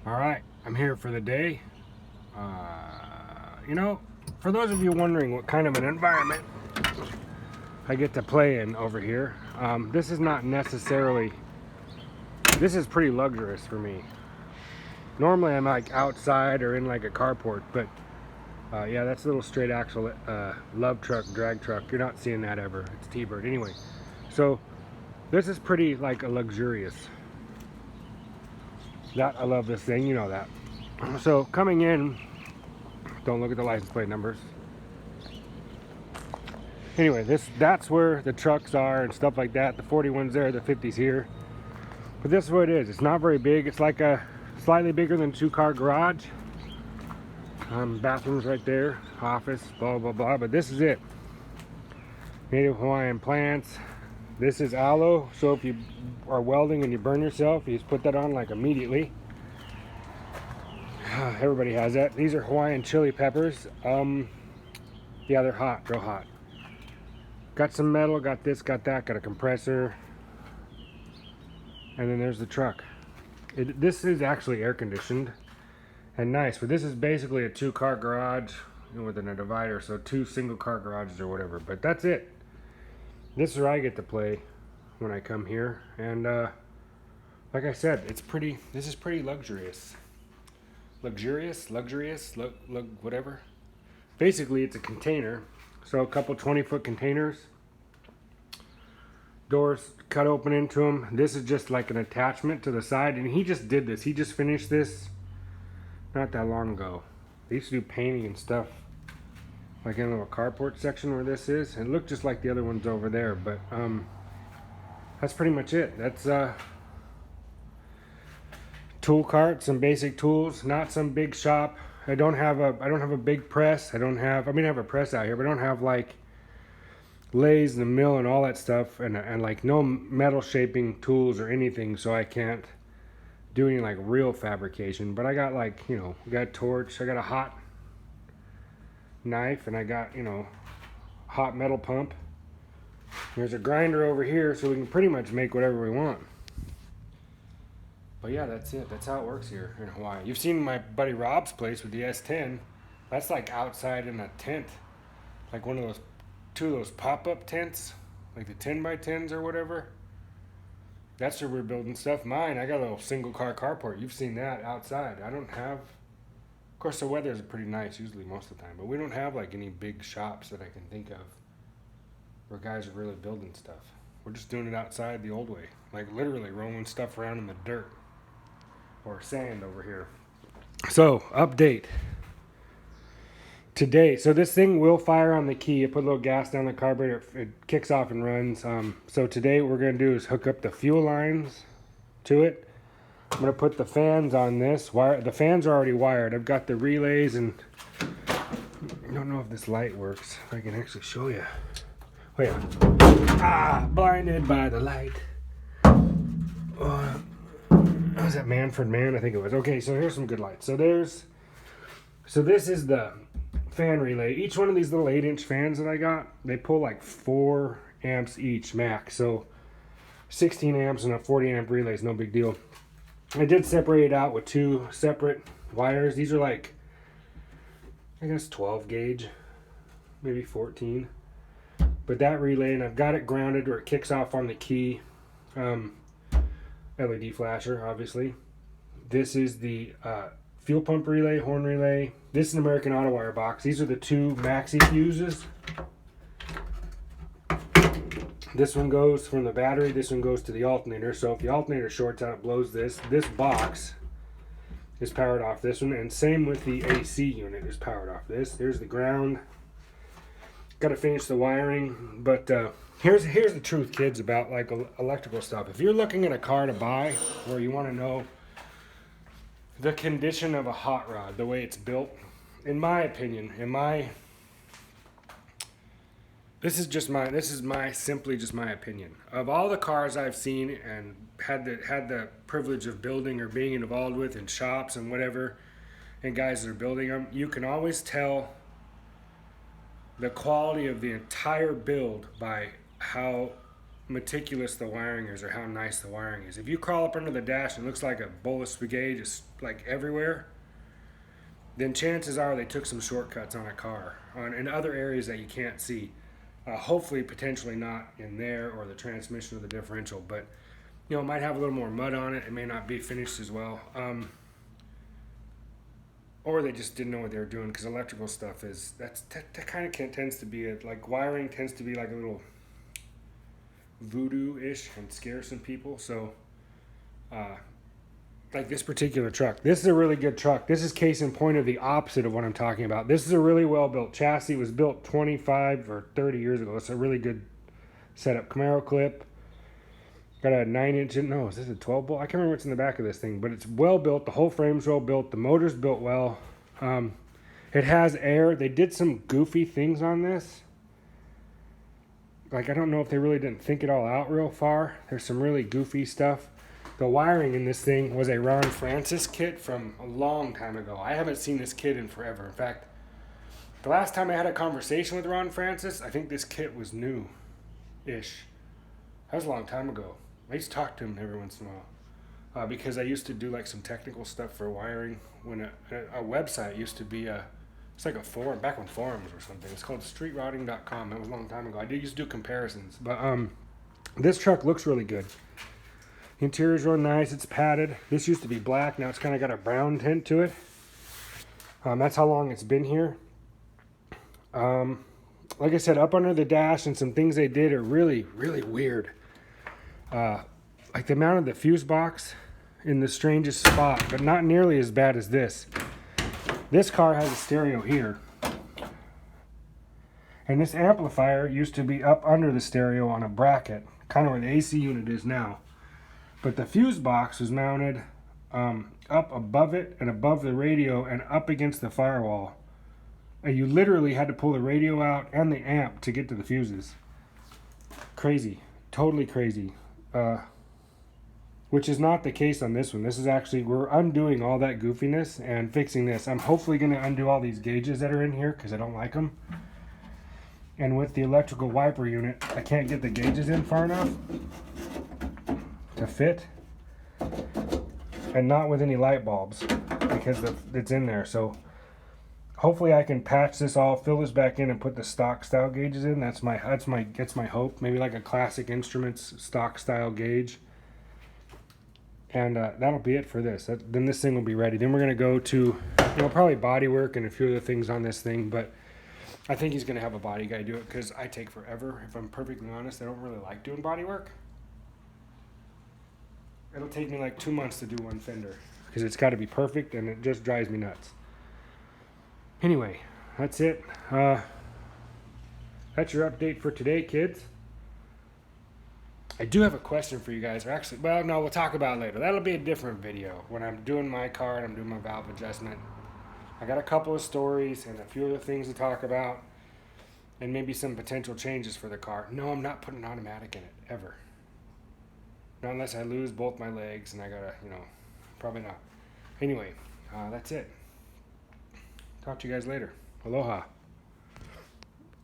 All right, I'm here for the day. For those of you wondering what kind of an environment I get to play in over here, this is not necessarily, this is pretty luxurious for me. Normally I'm like outside or in like a carport, but yeah, that's a little straight axle love truck, drag truck. You're not seeing that ever. It's T-Bird. Anyway, so this is pretty like a luxurious. That I love this thing, you know that. So coming in, don't look at the license plate numbers. Anyway, that's where the trucks are and stuff like that. The 41's there, the 50's here. But this is what it is. It's not very big. It's like a slightly bigger than 2-car garage. Bathrooms right there, office, blah blah blah. But this is it. Native Hawaiian plants. This is aloe. So if you are welding and you burn yourself, you just put that on like immediately. Everybody has that. These are Hawaiian chili peppers. Yeah, they're hot, real hot. Got some metal, got this, got that, got a compressor. And then there's the truck. This is actually air conditioned and nice, but this is basically a 2-car garage within a divider, so 2 single-car garages or whatever. But that's it. This is where I get to play when I come here, and like I said, this is pretty luxurious. Luxurious, whatever. Basically, it's a container. So a couple 20-foot containers. Doors cut open into them. This is just like an attachment to the side, and he just did this. He just finished this not that long ago. They used to do painting and stuff, like in a little carport section where this is. It looked just like the other ones over there, but that's pretty much it. That's tool cart, some basic tools, not some big shop. I don't have a big press. I have a press out here, but I don't have like lathes and the mill and all that stuff, and like no metal shaping tools or anything, so I can't do any like real fabrication. But I got like, I got a torch, I got a hot knife, and I got, hot metal pump. There's a grinder over here, so we can pretty much make whatever we want. But yeah, that's it. That's how it works here in Hawaii. You've seen my buddy Rob's place with the S10. That's like outside in a tent, like one of those 2 of those pop-up tents, like the 10x10s or whatever. That's where we're building stuff. Mine, I got a little single-car carport. You've seen that outside. I don't have, of course, the weather is pretty nice usually most of the time, but we don't have like any big shops that I can think of where guys are really building stuff. We're just doing it outside the old way, like literally rolling stuff around in the dirt or sand over here. So, update. Today, so this thing will fire on the key. You put a little gas down the carburetor, it kicks off and runs. So today what we're going to do is hook up the fuel lines to it. I'm going to put the fans on this. The fans are already wired. I've got the relays, and I don't know if this light works. If I can actually show you. Oh yeah. Blinded by the light. Was that Manfred Mann? I think it was. Okay, so here's some good lights. So this is the fan relay. Each one of these little 8-inch fans that I got, they pull like 4 amps each max. So 16 amps and a 40 amp relay is no big deal. I did separate it out with 2 separate wires. These are like, I guess 12 gauge, maybe 14. But that relay, and I've got it grounded where it kicks off on the key. LED flasher, obviously. This is the fuel pump relay, horn relay. This is an American Auto Wire box. These are the 2 maxi fuses. This one goes from the battery. This one goes to the alternator. So if the alternator shorts out, it blows this. This box is powered off this one, and same with the AC unit is powered off this. There's the ground. Got to finish the wiring, but here's the truth, kids, about like electrical stuff. If you're looking at a car to buy, or you want to know the condition of a hot rod, the way it's built, in my opinion, this is simply just my opinion. Of all the cars I've seen and had the privilege of building or being involved with in shops and whatever, and guys that are building them, you can always tell the quality of the entire build by how meticulous the wiring is or how nice the wiring is. If you crawl up under the dash and it looks like a bowl of spaghetti just like everywhere, then chances are they took some shortcuts on a car in other areas that you can't see. Hopefully, potentially not in there or the transmission or the differential, but it might have a little more mud on it. It may not be finished as well. Or they just didn't know what they were doing, because electrical stuff that kind of tends to be like wiring tends to be like a little voodoo-ish and scare some people. So like this particular truck, this is a really good truck. This is case in point of the opposite of what I'm talking about. This is a really well built chassis. It was built 25 or 30 years ago. It's a really good setup. Camaro clip, got a 9-inch, no, is this a 12 bolt? I can't remember what's in the back of this thing, but it's well built. The whole frame's well built. The motor's built well. It has air. They did some goofy things on this. Like, I don't know if they really didn't think it all out real far. There's some really goofy stuff. The wiring in this thing was a Ron Francis kit from a long time ago. I haven't seen this kit in forever. In fact, the last time I had a conversation with Ron Francis, I think this kit was new-ish. That was a long time ago. I used to talk to him every once in a while because I used to do like some technical stuff for wiring when a website used to be it's like a forum, back when forums or something. It's called streetrouting.com. That was a long time ago. I used to do comparisons. But this truck looks really good. Interior's real nice. It's padded. This used to be black. Now it's kind of got a brown tint to it. That's how long it's been here. Like I said, up under the dash and some things they did are really, really weird. Like they mounted the fuse box in the strangest spot, but not nearly as bad as this. This car has a stereo here. And this amplifier used to be up under the stereo on a bracket, kind of where the AC unit is now. But the fuse box was mounted up above it and above the radio and up against the firewall. And you literally had to pull the radio out and the amp to get to the fuses. Crazy. Totally crazy. Which is not the case on this one. This is actually, we're undoing all that goofiness and fixing this. I'm hopefully going to undo all these gauges that are in here because I don't like them. And with the electrical wiper unit, I can't get the gauges in far enough to fit, and not with any light bulbs because it's in there. So hopefully I can patch this all, fill this back in, and put the stock style gauges in. That's my hope. Maybe like a Classic Instruments stock style gauge, and that'll be it for this. Then this thing will be ready. Then we're gonna go to probably body work and a few other things on this thing, but I think he's gonna have a body guy do it because I take forever. If I'm perfectly honest, I don't really like doing body work. It'll take me like 2 months to do one fender because it's got to be perfect, and it just drives me nuts. Anyway, that's it. That's your update for today, kids. I do have a question for you guys. Or actually, well, no, we'll talk about it later. That'll be a different video when I'm doing my car and I'm doing my valve adjustment. I got a couple of stories and a few other things to talk about, and maybe some potential changes for the car. No, I'm not putting automatic in it, ever. Not unless I lose both my legs and I gotta, probably not. Anyway, that's it. Talk to you guys later. Aloha.